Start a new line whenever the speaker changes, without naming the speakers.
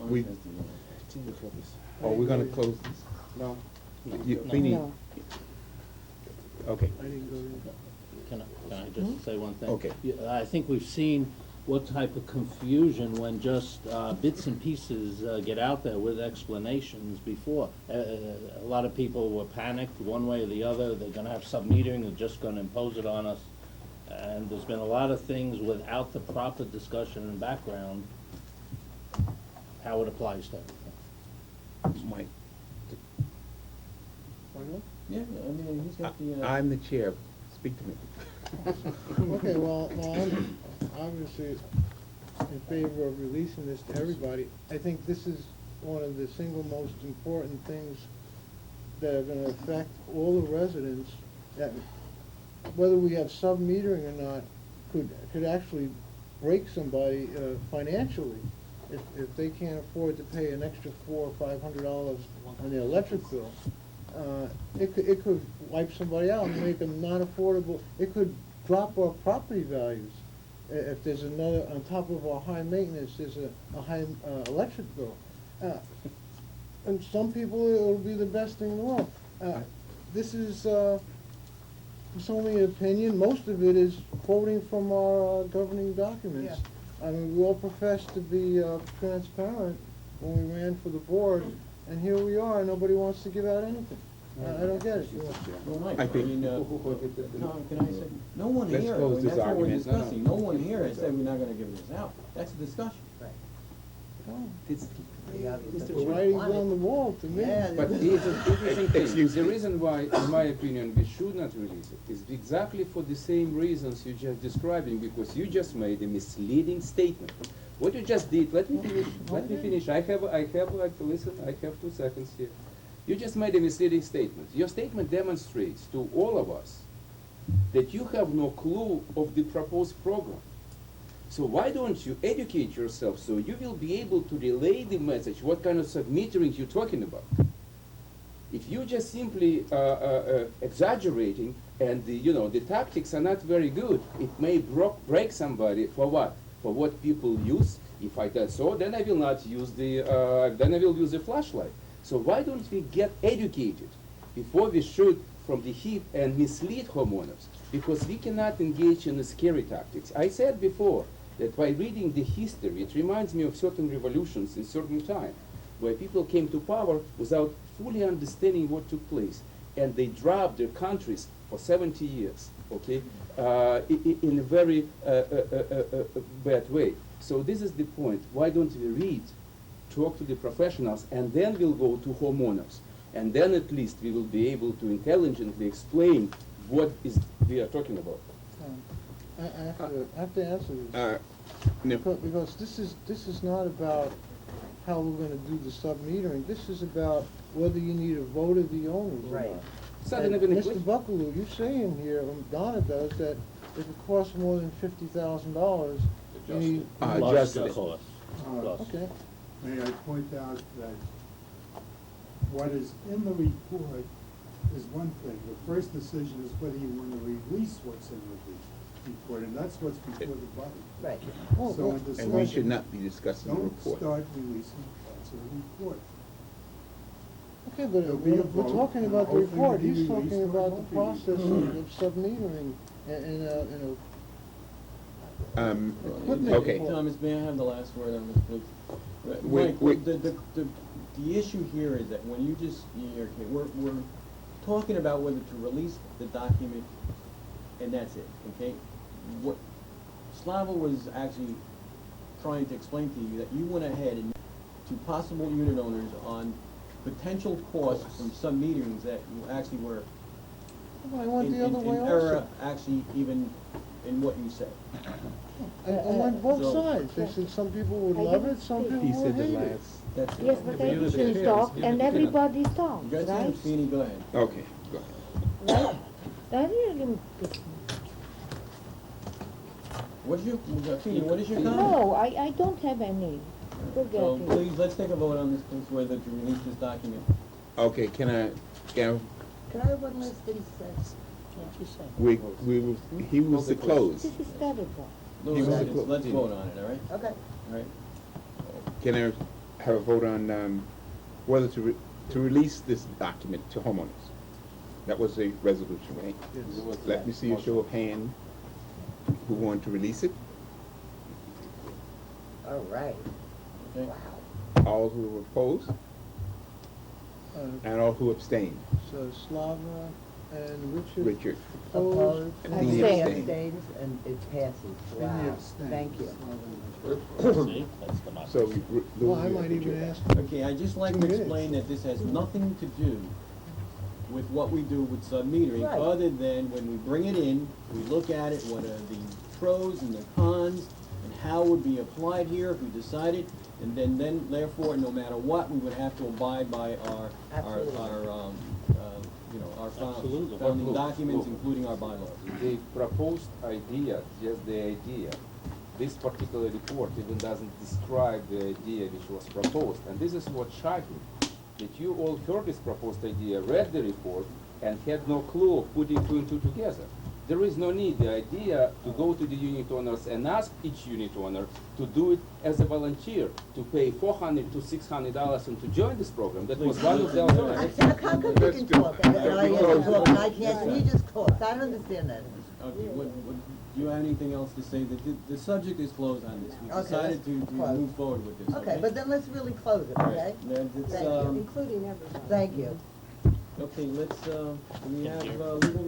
We, are we gonna close this?
No.
We need,
No.
okay.
I didn't go in.
Can I just say one thing?
Okay.
Yeah, I think we've seen what type of confusion when just bits and pieces get out there with explanations before. A lot of people were panicked one way or the other, they're gonna have sub-metering, they're just gonna impose it on us. And there's been a lot of things without the proper discussion and background, how it applies to everything.
Mike,
Yeah, I mean, he's got the,
I'm the chair, speak to me.
Okay, well, I'm obviously in favor of releasing this to everybody. I think this is one of the single most important things that are gonna affect all the residents, that whether we have sub-metering or not, could actually break somebody financially. If they can't afford to pay an extra $400 or $500 on their electric bill, it could wipe somebody out and make them not affordable. It could drop our property values. If there's another, on top of our high maintenance, there's a high electric bill. And some people, it'll be the best thing in the world. This is, it's only an opinion. Most of it is quoting from our governing documents. I mean, we all profess to be transparent when we ran for the board, and here we are, nobody wants to give out anything. I don't get it.
well, Mike,
I
I
think-
mean, Tom, can I say, no one
Let's
here, I
close
mean,
this
that's what we're
argument.
discussing, no one here has said we're not gonna give this out, that's a discussion.
The writing's on the wall to me.
But it's an interesting thing.
Excuse
The
me.
reason why, in my opinion, we should not release it is exactly for the same reasons you just describing, because you just made a misleading statement. What you just did, let me finish, I have, like, listen, I have 2 seconds here. You just made a misleading statement. Your statement demonstrates to all of us that you have no clue of the proposed program. So why don't you educate yourself so you will be able to relay the message, what kind of sub-metering you're talking about. If you just simply exaggerating and the tactics are not very good, it may break somebody for what? For what people use. If I do so, then I will not use then I will use a flashlight. So why don't we get educated before we shoot from the hip and mislead homeowners? Because we cannot engage in the scary tactics. I said before that by reading the history, it reminds me of certain revolutions in certain time, where people came to power without fully understanding what took place, and they dropped their countries for 70 years, okay, in a very bad way. So this is the point. Why don't we read, talk to the professionals, and then we'll go to homeowners, and then at least we will be able to intelligently explain what is we are talking about.
I have to answer this.
No.
Because this is not about how we're gonna do the sub-metering. This is about whether you need a vote of the owners or
Right.
not.
It's not
And
even a
Mr.
question.
Buckaloo, you're saying here, Donna does, that if it costs more than $50,000, you need.
Plus the
Adjusted.
cost, plus.
Okay.
May I point out that what is in the report is one thing. The first decision is whether you want to release what's in the report, and that's what's before the body.
Right.
Oh,
So
well,
in
And we should
discussion,
not be discussing the
don't
report.
start releasing parts of the report.
Okay, but
There'll be a
we're
vote,
talking
and
about the
hopefully
report.
it'll be
He's
released
talking
or it
about
won't
the
be released.
process of sub-metering in Equipment
Okay.
report.
Thomas, may I have the last word on this, please? Right,
Wait,
Mike,
wait.
the issue here is that when you just, okay, we're talking about whether to release the document, and that's it, okay? What Slava was actually trying to explain to you, that you went ahead and to possible unit owners on potential costs from some meetings that you actually were
I went the other way
error,
also.
actually, even in what you said.
I went both
So-
sides. They said some people would love it, some people
He
would
said the
hate it.
last,
That's it.
Yes, but I
You're the
didn't
chair,
talk,
you're
and
the chair.
everybody
You
talked,
got
right?
time, Sweeney, go ahead.
okay, go ahead.
Right? That really pissed me.
What's your, Sweeney, what is your comment?
No, I don't have any. Forget
So
it.
please, let's take a vote on this, please, whether to release this document.
Okay, can I
Can I have one last thing to say?
he was to close.
This is terrible.
No,
He was
let's
a clo-
vote on it, all right?
Okay.
All right.
Can I
have a vote on, whether to release this document to homeowners. That was a resolution, right?
Yes.
Let me see a show of hand who want to release it.
All right.
Okay.
All who oppose,
Uh,
and all who abstain.
So Slava and Richard.
Richard.
Opposed,
And
Abstain.
the
Abstain.
abstains, and it passes.
And the
Wow,
abstain.
thank you.
See, that's
So,
democracy.
Well, I might even ask.
Okay, I'd just like
2
to
minutes.
explain that this has nothing to do with what we do with sub-metering,
Right.
other than when we bring it in, we look at it, what are the pros and the cons, and how it would be applied here if we decided, and then therefore, no matter what, we would have to abide by our,
Absolutely.
you know, our
Absolutely.
founding
Look,
documents,
look.
including our bylaws.
The proposed idea, just the idea, this particular report even doesn't describe the idea which was proposed. And this is what shocked me, that you all heard this proposed idea, read the report, and had no clue of putting two and two together. There is no need, the idea to go to the unit owners and ask each unit owner to do it as a volunteer, to pay $400 to $600 and to join this program. That was one of the alternatives.
How come you can talk, and I can talk, and I can't, and you just talk, I don't understand that.
Okay, do you have anything else to say? The subject is closed on this. We
Okay,
decided to
let's close.
move forward with this,
Okay, but then let's really close it,
All
okay?
right, then it's,
Thank you.
um,
Including everybody. Thank you.
okay, let's, we have,
Thank you.
legal